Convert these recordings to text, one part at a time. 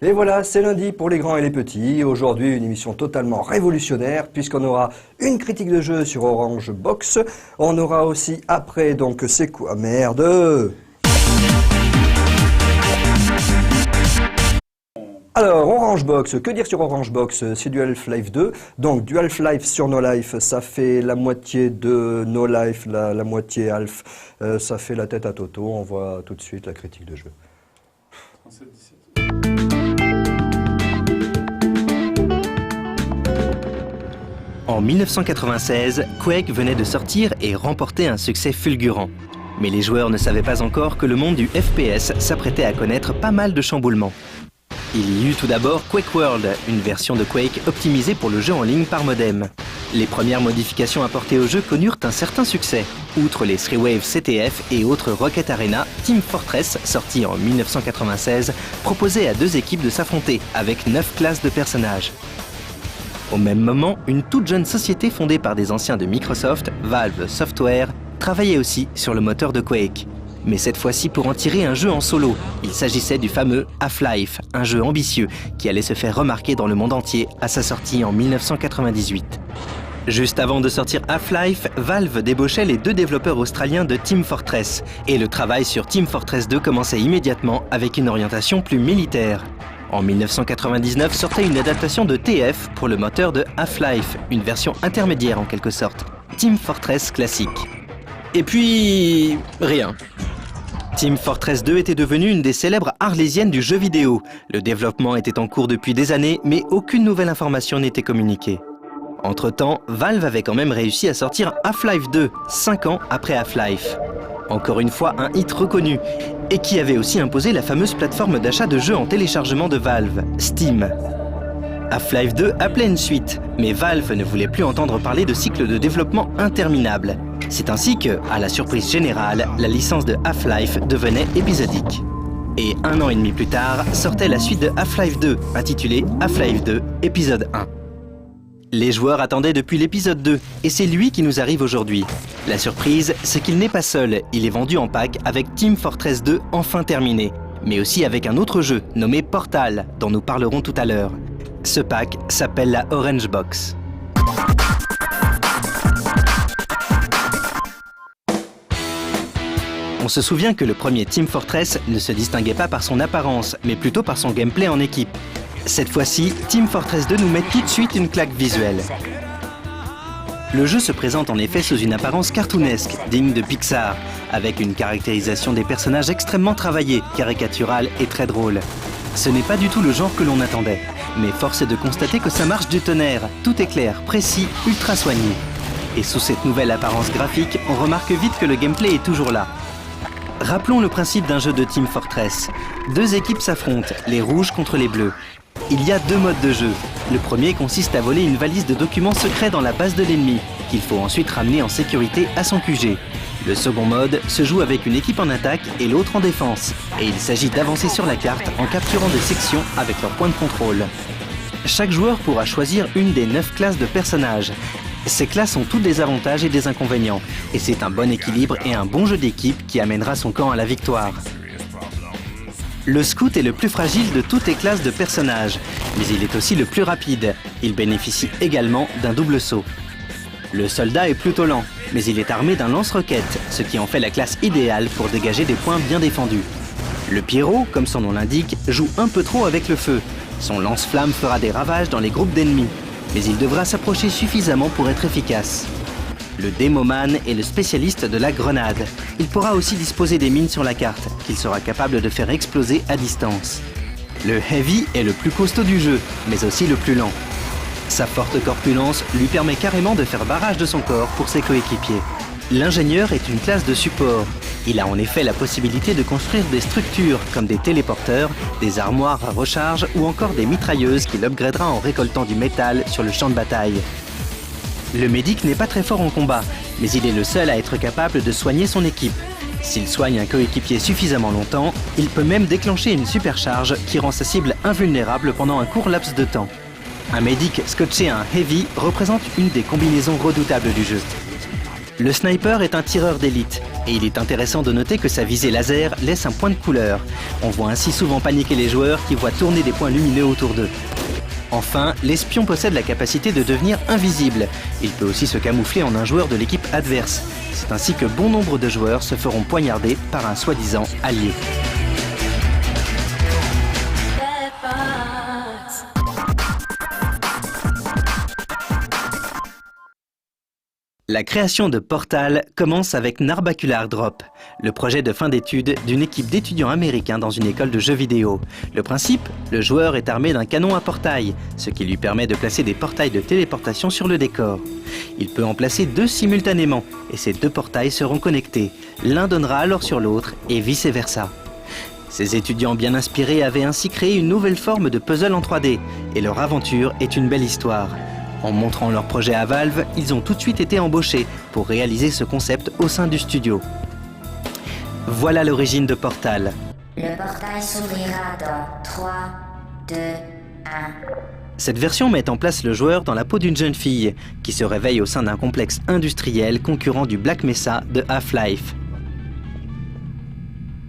Et voilà, c'est lundi pour les grands et les petits. Aujourd'hui, une émission totalement révolutionnaire puisqu'on aura une critique de jeu sur Orange Box. On aura aussi après, donc, c'est quoi merde? Alors, Orange Box, que dire sur Orange Box? C'est du Half-Life 2. Donc, du Half-Life sur No Life, ça fait la moitié de No Life, la moitié Half. Ça fait la tête à Toto. On voit tout de suite la critique de jeu. 37-17. En 1996, Quake venait de sortir et remporter un succès fulgurant. Mais les joueurs ne savaient pas encore que le monde du FPS s'apprêtait à connaître pas mal de chamboulements. Il y eut tout d'abord Quake World, une version de Quake optimisée pour le jeu en ligne par modem. Les premières modifications apportées au jeu connurent un certain succès. Outre les Threewave CTF et autres Rocket Arena, Team Fortress, sorti en 1996, proposait à deux équipes de s'affronter avec 9 classes de personnages. Au même moment, une toute jeune société fondée par des anciens de Microsoft, Valve Software, travaillait aussi sur le moteur de Quake. Mais cette fois-ci pour en tirer un jeu en solo. Il s'agissait du fameux Half-Life, un jeu ambitieux qui allait se faire remarquer dans le monde entier à sa sortie en 1998. Juste avant de sortir Half-Life, Valve débauchait les deux développeurs australiens de Team Fortress. Et le travail sur Team Fortress 2 commençait immédiatement avec une orientation plus militaire. En 1999 sortait une adaptation de TF pour le moteur de Half-Life, une version intermédiaire en quelque sorte, Team Fortress classique. Et puis... rien. Team Fortress 2 était devenue une des célèbres arlésiennes du jeu vidéo. Le développement était en cours depuis des années, mais aucune nouvelle information n'était communiquée. Entre-temps, Valve avait quand même réussi à sortir Half-Life 2, 5 ans après Half-Life. Encore une fois, un hit reconnu, et qui avait aussi imposé la fameuse plateforme d'achat de jeux en téléchargement de Valve, Steam. Half-Life 2 appelait une suite, mais Valve ne voulait plus entendre parler de cycles de développement interminables. C'est ainsi que, à la surprise générale, la licence de Half-Life devenait épisodique. Et un an et demi plus tard, sortait la suite de Half-Life 2, intitulée Half-Life 2, épisode 1. Les joueurs attendaient depuis l'épisode 2, et c'est lui qui nous arrive aujourd'hui. La surprise, c'est qu'il n'est pas seul, il est vendu en pack avec Team Fortress 2 enfin terminé, mais aussi avec un autre jeu nommé Portal, dont nous parlerons tout à l'heure. Ce pack s'appelle la Orange Box. On se souvient que le premier Team Fortress ne se distinguait pas par son apparence, mais plutôt par son gameplay en équipe. Cette fois-ci, Team Fortress 2 nous met tout de suite une claque visuelle. Le jeu se présente en effet sous une apparence cartoonesque, digne de Pixar, avec une caractérisation des personnages extrêmement travaillée, caricaturale et très drôle. Ce n'est pas du tout le genre que l'on attendait, mais force est de constater que ça marche du tonnerre, tout est clair, précis, ultra soigné. Et sous cette nouvelle apparence graphique, on remarque vite que le gameplay est toujours là. Rappelons le principe d'un jeu de Team Fortress. Deux équipes s'affrontent, les rouges contre les bleus. Il y a deux modes de jeu. Le premier consiste à voler une valise de documents secrets dans la base de l'ennemi, qu'il faut ensuite ramener en sécurité à son QG. Le second mode se joue avec une équipe en attaque et l'autre en défense, et il s'agit d'avancer sur la carte en capturant des sections avec leur point de contrôle. Chaque joueur pourra choisir une des 9 classes de personnages. Ces classes ont toutes des avantages et des inconvénients, et c'est un bon équilibre et un bon jeu d'équipe qui amènera son camp à la victoire. Le scout est le plus fragile de toutes les classes de personnages, mais il est aussi le plus rapide. Il bénéficie également d'un double saut. Le soldat est plutôt lent, mais il est armé d'un lance-roquette, ce qui en fait la classe idéale pour dégager des points bien défendus. Le Pyro, comme son nom l'indique, joue un peu trop avec le feu. Son lance-flamme fera des ravages dans les groupes d'ennemis, mais il devra s'approcher suffisamment pour être efficace. Le Demoman est le spécialiste de la grenade. Il pourra aussi disposer des mines sur la carte, qu'il sera capable de faire exploser à distance. Le Heavy est le plus costaud du jeu, mais aussi le plus lent. Sa forte corpulence lui permet carrément de faire barrage de son corps pour ses coéquipiers. L'ingénieur est une classe de support. Il a en effet la possibilité de construire des structures comme des téléporteurs, des armoires à recharge ou encore des mitrailleuses qu'il upgradera en récoltant du métal sur le champ de bataille. Le médic n'est pas très fort en combat, mais il est le seul à être capable de soigner son équipe. S'il soigne un coéquipier suffisamment longtemps, il peut même déclencher une supercharge qui rend sa cible invulnérable pendant un court laps de temps. Un médic scotché à un Heavy représente une des combinaisons redoutables du jeu. Le sniper est un tireur d'élite, et il est intéressant de noter que sa visée laser laisse un point de couleur. On voit ainsi souvent paniquer les joueurs qui voient tourner des points lumineux autour d'eux. Enfin, l'espion possède la capacité de devenir invisible. Il peut aussi se camoufler en un joueur de l'équipe adverse. C'est ainsi que bon nombre de joueurs se feront poignarder par un soi-disant allié. La création de Portal commence avec Narbacular Drop, le projet de fin d'études d'une équipe d'étudiants américains dans une école de jeux vidéo. Le principe, le joueur est armé d'un canon à portail, ce qui lui permet de placer des portails de téléportation sur le décor. Il peut en placer 2 simultanément, et ces 2 portails seront connectés. L'un donnera alors sur l'autre, et vice-versa. Ces étudiants bien inspirés avaient ainsi créé une nouvelle forme de puzzle en 3D, et leur aventure est une belle histoire. En montrant leur projet à Valve, ils ont tout de suite été embauchés pour réaliser ce concept au sein du studio. Voilà l'origine de Portal. Le portail s'ouvrira dans 3, 2, 1. Cette version met en place le joueur dans la peau d'une jeune fille qui se réveille au sein d'un complexe industriel concurrent du Black Mesa de Half-Life.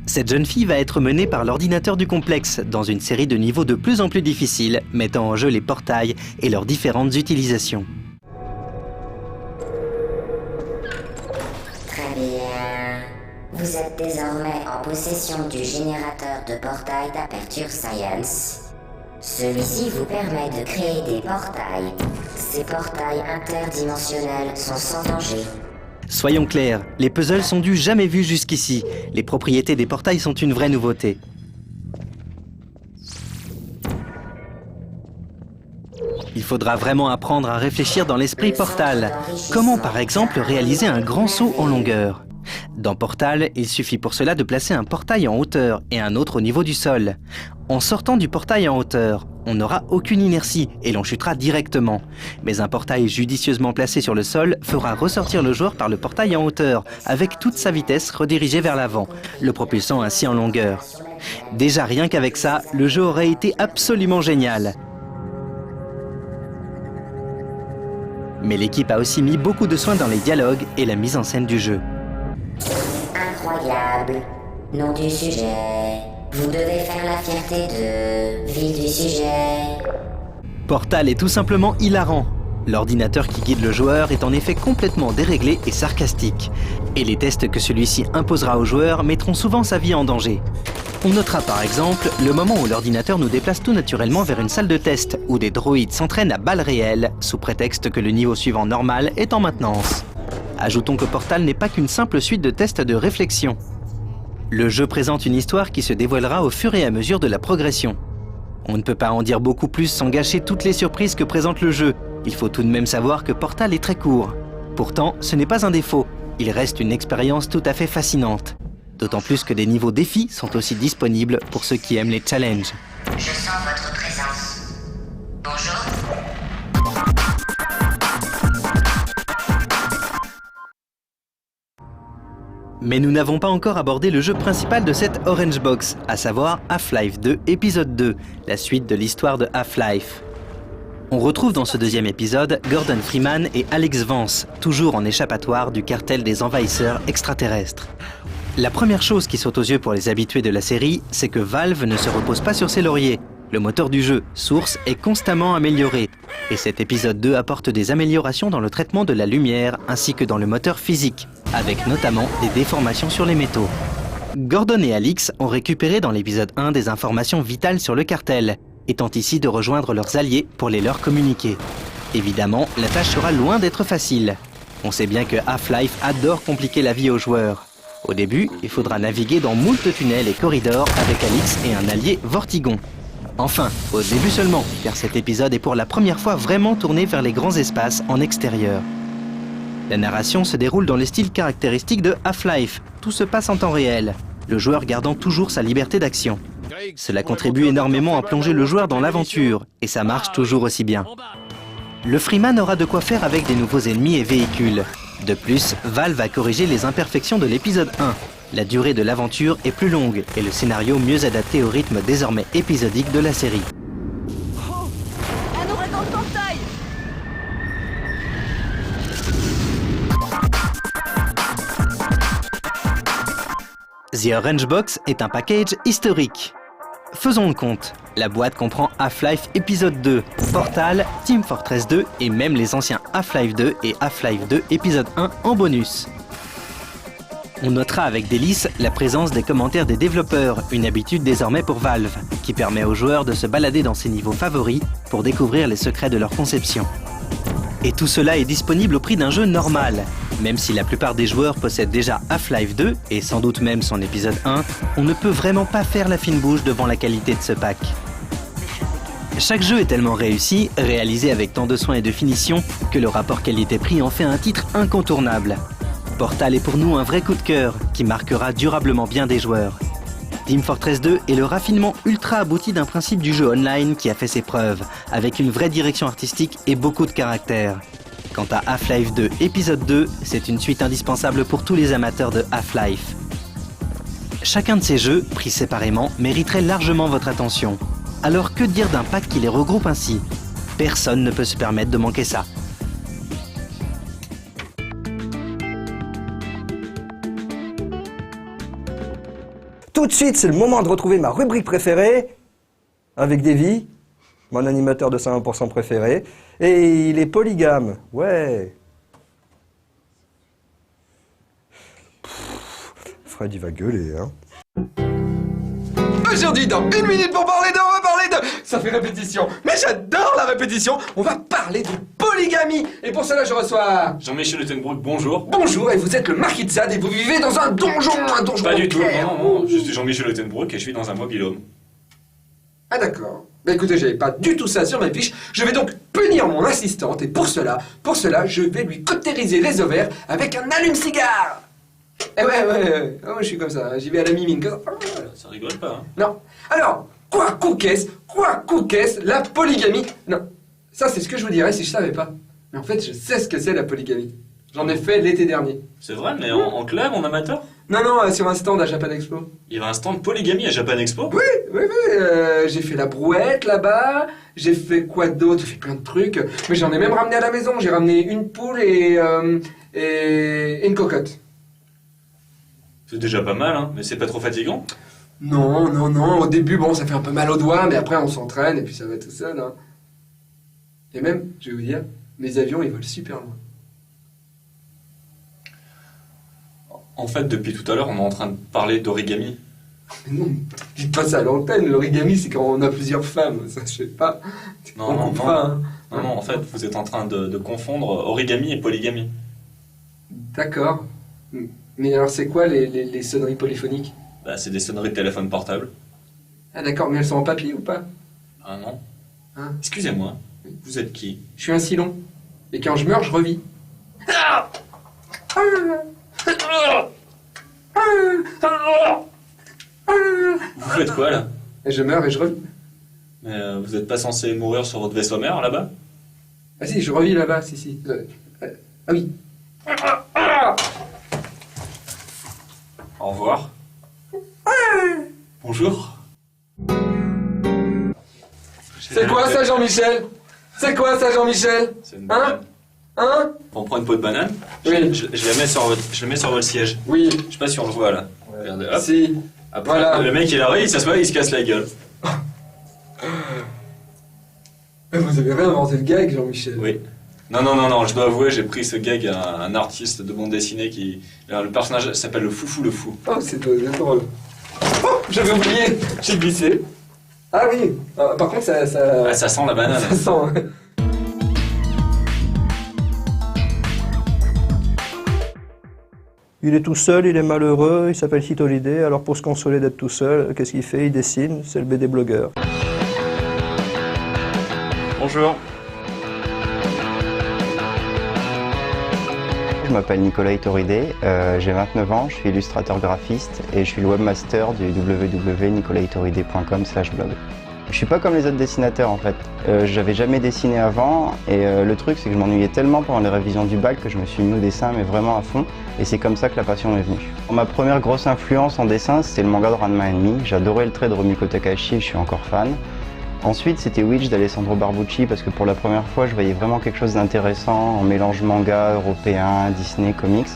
Cette jeune fille va être menée par l'ordinateur du complexe dans une série de niveaux de plus en plus difficiles, mettant en jeu les portails et leurs différentes utilisations. Très bien. Vous êtes désormais en possession du générateur de portail d'Aperture Science. Celui-ci vous permet de créer des portails. Ces portails interdimensionnels sont sans danger. Soyons clairs, les puzzles sont du jamais vu jusqu'ici. Les propriétés des portails sont une vraie nouveauté. Il faudra vraiment apprendre à réfléchir dans l'esprit Portal. Comment par exemple réaliser un grand saut en longueur ? Dans Portal, il suffit pour cela de placer un portail en hauteur et un autre au niveau du sol. En sortant du portail en hauteur, on n'aura aucune inertie et l'on chutera directement. Mais un portail judicieusement placé sur le sol fera ressortir le joueur par le portail en hauteur, avec toute sa vitesse redirigée vers l'avant, le propulsant ainsi en longueur. Déjà rien qu'avec ça, le jeu aurait été absolument génial. Mais l'équipe a aussi mis beaucoup de soin dans les dialogues et la mise en scène du jeu. Incroyable. Nom du sujet. Vous devez faire la fierté de... Ville du sujet. Portal est tout simplement hilarant. L'ordinateur qui guide le joueur est en effet complètement déréglé et sarcastique. Et les tests que celui-ci imposera au joueur mettront souvent sa vie en danger. On notera par exemple le moment où l'ordinateur nous déplace tout naturellement vers une salle de test, où des droïdes s'entraînent à balles réelles, sous prétexte que le niveau suivant normal est en maintenance. Ajoutons que Portal n'est pas qu'une simple suite de tests de réflexion. Le jeu présente une histoire qui se dévoilera au fur et à mesure de la progression. On ne peut pas en dire beaucoup plus sans gâcher toutes les surprises que présente le jeu. Il faut tout de même savoir que Portal est très court. Pourtant, ce n'est pas un défaut. Il reste une expérience tout à fait fascinante. D'autant plus que des niveaux défis sont aussi disponibles pour ceux qui aiment les challenges. Je sens votre présence. Bonjour. Mais nous n'avons pas encore abordé le jeu principal de cette Orange Box, à savoir Half-Life 2 épisode 2, la suite de l'histoire de Half-Life. On retrouve dans ce deuxième épisode Gordon Freeman et Alex Vance, toujours en échappatoire du cartel des envahisseurs extraterrestres. La première chose qui saute aux yeux pour les habitués de la série, c'est que Valve ne se repose pas sur ses lauriers. Le moteur du jeu, Source, est constamment amélioré. Et cet épisode 2 apporte des améliorations dans le traitement de la lumière ainsi que dans le moteur physique, avec notamment des déformations sur les métaux. Gordon et Alix ont récupéré dans l'épisode 1 des informations vitales sur le cartel, étant ici de rejoindre leurs alliés pour les leur communiquer. Évidemment, la tâche sera loin d'être facile. On sait bien que Half-Life adore compliquer la vie aux joueurs. Au début, il faudra naviguer dans moult tunnels et corridors avec Alix et un allié Vortigon. Enfin, au début seulement, car cet épisode est pour la première fois vraiment tourné vers les grands espaces en extérieur. La narration se déroule dans les styles caractéristiques de Half-Life. Tout se passe en temps réel, le joueur gardant toujours sa liberté d'action. Cela contribue énormément à plonger le joueur dans l'aventure, et ça marche toujours aussi bien. Le Freeman aura de quoi faire avec des nouveaux ennemis et véhicules. De plus, Valve a corrigé les imperfections de l'épisode 1. La durée de l'aventure est plus longue et le scénario mieux adapté au rythme désormais épisodique de la série. Oh, un ouragan de portail! The Orange Box est un package historique. Faisons le compte. La boîte comprend Half-Life épisode 2, Portal, Team Fortress 2 et même les anciens Half-Life 2 et Half-Life 2 épisode 1 en bonus. On notera avec délice la présence des commentaires des développeurs, une habitude désormais pour Valve, qui permet aux joueurs de se balader dans ses niveaux favoris pour découvrir les secrets de leur conception. Et tout cela est disponible au prix d'un jeu normal. Même si la plupart des joueurs possèdent déjà Half-Life 2, et sans doute même son épisode 1, on ne peut vraiment pas faire la fine bouche devant la qualité de ce pack. Chaque jeu est tellement réussi, réalisé avec tant de soin et de finition, que le rapport qualité-prix en fait un titre incontournable. Portal est pour nous un vrai coup de cœur, qui marquera durablement bien des joueurs. Team Fortress 2 est le raffinement ultra abouti d'un principe du jeu online qui a fait ses preuves, avec une vraie direction artistique et beaucoup de caractère. Quant à Half-Life 2 épisode 2, c'est une suite indispensable pour tous les amateurs de Half-Life. Chacun de ces jeux, pris séparément, mériterait largement votre attention. Alors que dire d'un pack qui les regroupe ainsi? Personne ne peut se permettre de manquer ça. Tout de suite, c'est le moment de retrouver ma rubrique préférée, avec Davy, mon animateur de 101% préféré, et il est polygame, ouais. Fred, il va gueuler, hein. Aujourd'hui, dans 1 minute pour parler de, on va parler de... Ça fait répétition, mais j'adore la répétition. On va parler de polygamie. Et pour cela, je reçois... Jean-Michel Uttenbrook, bonjour. Bonjour, et vous êtes le marquis de Sade et vous vivez dans un donjon Pas du tout, en pierre. non, je suis Jean-Michel Uttenbrook et je suis dans un mobil-home. Ah d'accord. Bah écoutez, j'avais pas du tout ça sur ma fiche. Je vais donc punir mon assistante et pour cela, je vais lui cautériser les ovaires avec un allume-cigare. Eh ouais. Oh, je suis comme ça, j'y vais à la mimine. Ça rigole pas, hein. Non. Alors, quoi qu'est-ce, la polygamie? Non. Ça, c'est ce que je vous dirais si je savais pas. Mais en fait, je sais ce que c'est la polygamie. J'en ai fait l'été dernier. C'est vrai, mais en club, en amateur? Non, sur un stand à Japan Expo. Il y avait un stand polygamie à Japan Expo? Oui, j'ai fait la brouette là-bas, j'ai fait quoi d'autre? J'ai fait plein de trucs, mais j'en ai même ramené à la maison. J'ai ramené une poule et une cocotte. C'est déjà pas mal, hein, mais c'est pas trop fatigant? Non, au début, bon, ça fait un peu mal aux doigts, mais après on s'entraîne et puis ça va tout seul, hein. Et même, je vais vous dire, mes avions, ils volent super loin. En fait, depuis tout à l'heure, on est en train de parler d'origami. Mais non, dites pas ça à l'antenne, l'origami, c'est quand on a plusieurs femmes, ça, je sais pas. Non, Hein. en fait, vous êtes en train de confondre origami et polygamie. D'accord. Mais alors, c'est quoi les sonneries polyphoniques? Bah, c'est des sonneries de téléphone portable. Ah d'accord, mais elles sont en papier ou pas? Ah non? Hein? Excusez-moi, vous êtes qui? Je suis un silon. Et quand je meurs, je revis. Vous faites quoi, là? Et je meurs et je revis. Mais vous êtes pas censé mourir sur votre vaisseau mère, là-bas? Ah si, je revis là-bas, si. Ah oui. Au revoir. Bonjour. C'est quoi ça, Jean-Michel? C'est quoi ça, Jean-Michel? C'est une banane. Hein? On prend une peau de banane. Oui. Je la mets sur votre siège. Oui. Je sais pas si on le voit là. Regardez, hop. Si. Après, Voilà. le mec il arrive, il s'assoit, il se casse la gueule. Vous avez réinventé le gag, Jean-Michel. Oui. Non, je dois avouer, j'ai pris ce gag à un artiste de bande dessinée qui... Alors, le personnage s'appelle le Foufou le Fou. Oh, c'est drôle. Oh, j'avais oublié. J'ai glissé. Ah oui. Par contre, ça... Ah, ça sent la banane. Ça sent. Il est tout seul, il est malheureux, il s'appelle Hit Holiday, alors pour se consoler d'être tout seul, qu'est-ce qu'il fait? Il dessine, c'est le BD blogueur. Bonjour. Je m'appelle Nicolas Itoridé, j'ai 29 ans, je suis illustrateur graphiste et je suis le webmaster du www.nicolaitoridé.com/blog. Je suis pas comme les autres dessinateurs en fait, j'avais jamais dessiné avant et le truc c'est que je m'ennuyais tellement pendant les révisions du bac que je me suis mis au dessin mais vraiment à fond et c'est comme ça que la passion m'est venue. Ma première grosse influence en dessin c'était le manga de Ranma & Mi, j'adorais le trait de Rumiko Takahashi et je suis encore fan. Ensuite, c'était Witch d'Alessandro Barbucci parce que pour la première fois, je voyais vraiment quelque chose d'intéressant en mélange manga, européen, Disney, comics.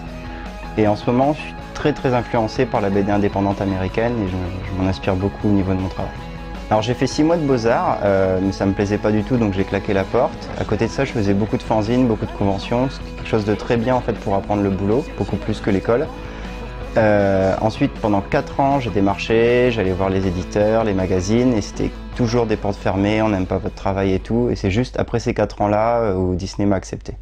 Et en ce moment, je suis très influencé par la BD indépendante américaine et je m'en inspire beaucoup au niveau de mon travail. Alors j'ai fait 6 mois de Beaux-Arts, mais ça me plaisait pas du tout, donc j'ai claqué la porte. À côté de ça, je faisais beaucoup de fanzines, beaucoup de conventions, c'est quelque chose de très bien en fait pour apprendre le boulot, beaucoup plus que l'école. Ensuite, pendant 4 ans, j'ai démarché, j'allais voir les éditeurs, les magazines, et c'était toujours des portes fermées, on n'aime pas votre travail et tout. Et c'est juste après ces 4 ans-là où Disney m'a accepté.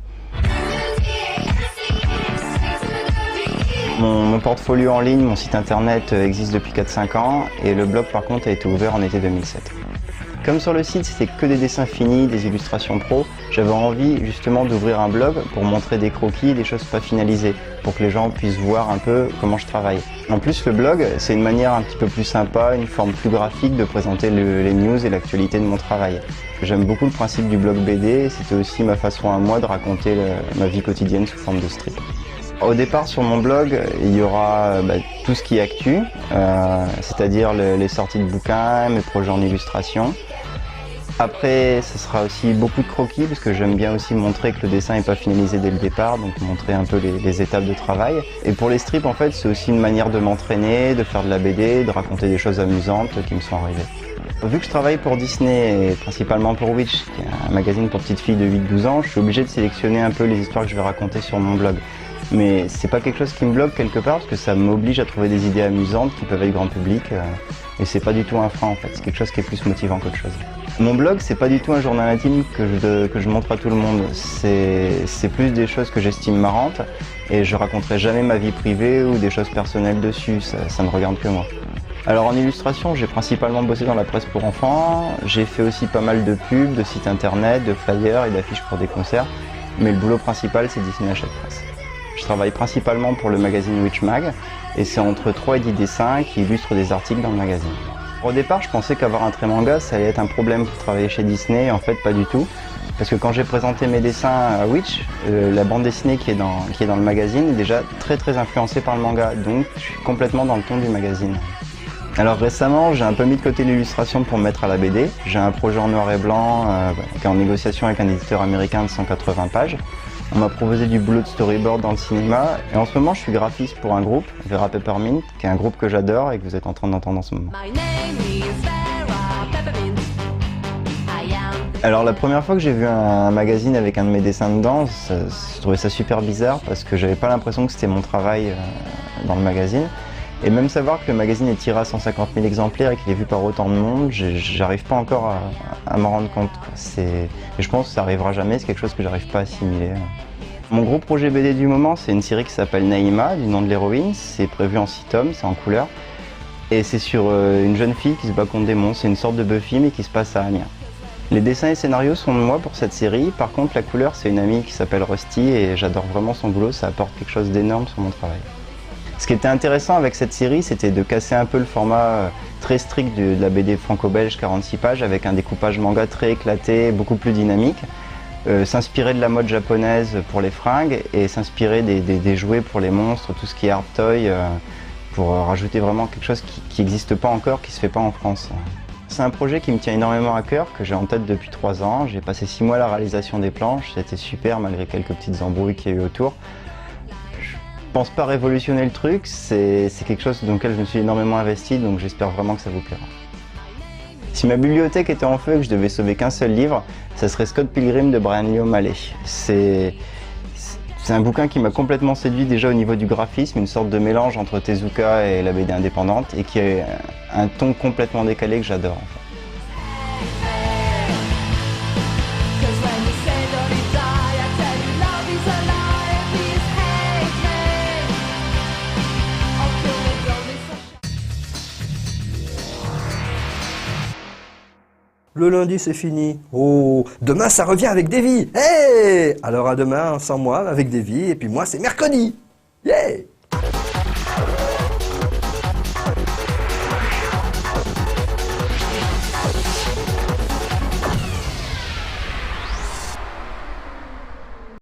Mon portfolio en ligne, mon site internet existe depuis 4-5 ans, et le blog par contre a été ouvert en été 2007. Comme sur le site, c'était que des dessins finis, des illustrations pro, j'avais envie justement d'ouvrir un blog pour montrer des croquis, des choses pas finalisées, pour que les gens puissent voir un peu comment je travaille. En plus, le blog, c'est une manière un petit peu plus sympa, une forme plus graphique de présenter les news et l'actualité de mon travail. J'aime beaucoup le principe du blog BD, c'était aussi ma façon à moi de raconter ma vie quotidienne sous forme de strip. Au départ, sur mon blog, il y aura tout ce qui est actu, c'est-à-dire les sorties de bouquins, mes projets en illustration. Après, ce sera aussi beaucoup de croquis, parce que j'aime bien aussi montrer que le dessin n'est pas finalisé dès le départ, donc montrer un peu les étapes de travail. Et pour les strips, en fait, c'est aussi une manière de m'entraîner, de faire de la BD, de raconter des choses amusantes qui me sont arrivées. Vu que je travaille pour Disney, et principalement pour Witch, qui est un magazine pour petites filles de 8-12 ans, je suis obligé de sélectionner un peu les histoires que je vais raconter sur mon blog. Mais c'est pas quelque chose qui me bloque quelque part, parce que ça m'oblige à trouver des idées amusantes qui peuvent être grand public, et c'est pas du tout un frein en fait, c'est quelque chose qui est plus motivant qu'autre chose. Mon blog, c'est pas du tout un journal intime que je montre à tout le monde, c'est plus des choses que j'estime marrantes, et je raconterai jamais ma vie privée ou des choses personnelles dessus, ça ne regarde que moi. Alors en illustration, j'ai principalement bossé dans la presse pour enfants, j'ai fait aussi pas mal de pubs, de sites internet, de flyers et d'affiches pour des concerts, mais le boulot principal c'est Disney Hachette Presse. Je travaille principalement pour le magazine Witch Mag, et c'est entre 3 et 10 dessins qui illustrent des articles dans le magazine. Au départ, je pensais qu'avoir un trait manga, ça allait être un problème pour travailler chez Disney, en fait pas du tout. Parce que quand j'ai présenté mes dessins à Witch, la bande dessinée qui est dans le magazine est déjà très influencée par le manga, donc je suis complètement dans le ton du magazine. Alors récemment, j'ai un peu mis de côté l'illustration pour me mettre à la BD. J'ai un projet en noir et blanc qui est en négociation avec un éditeur américain de 180 pages. On m'a proposé du boulot de storyboard dans le cinéma, et en ce moment je suis graphiste pour un groupe, Vera Peppermint, qui est un groupe que j'adore et que vous êtes en train d'entendre en ce moment. Alors la première fois que j'ai vu un magazine avec un de mes dessins dedans, je trouvais ça super bizarre parce que j'avais pas l'impression que c'était mon travail dans le magazine. Et même savoir que le magazine est tiré à 150 000 exemplaires et qu'il est vu par autant de monde, j'arrive pas encore à m'en rendre compte. Et je pense que ça arrivera jamais, c'est quelque chose que j'arrive pas à assimiler. Mon gros projet BD du moment, c'est une série qui s'appelle Naïma, du nom de l'héroïne. C'est prévu en 6 tomes, c'est en couleur. Et c'est sur une jeune fille qui se bat contre des monstres, c'est une sorte de Buffy mais qui se passe à Amiens. Les dessins et scénarios sont de moi pour cette série, par contre la couleur c'est une amie qui s'appelle Rusty et j'adore vraiment son boulot, ça apporte quelque chose d'énorme sur mon travail. Ce qui était intéressant avec cette série, c'était de casser un peu le format très strict de la BD franco-belge 46 pages avec un découpage manga très éclaté, beaucoup plus dynamique, s'inspirer de la mode japonaise pour les fringues et s'inspirer des jouets pour les monstres, tout ce qui est hard toy, pour rajouter vraiment quelque chose qui n'existe pas encore, qui ne se fait pas en France. C'est un projet qui me tient énormément à cœur, que j'ai en tête depuis 3 ans. J'ai passé 6 mois à la réalisation des planches, c'était super malgré quelques petites embrouilles qu'il y a eu autour. Je pense pas révolutionner le truc, c'est quelque chose dans lequel je me suis énormément investi, donc j'espère vraiment que ça vous plaira. Si ma bibliothèque était en feu et que je devais sauver qu'un seul livre, ça serait Scott Pilgrim de Brian Lee O'Malley. C'est un bouquin qui m'a complètement séduit déjà au niveau du graphisme, une sorte de mélange entre Tezuka et la BD indépendante, et qui a un ton complètement décalé que j'adore en fait. Le lundi, c'est fini. Oh, demain, ça revient avec Davy. Hey! Alors à demain, sans moi, avec Davy. Et puis moi, c'est mercredi. Yeah!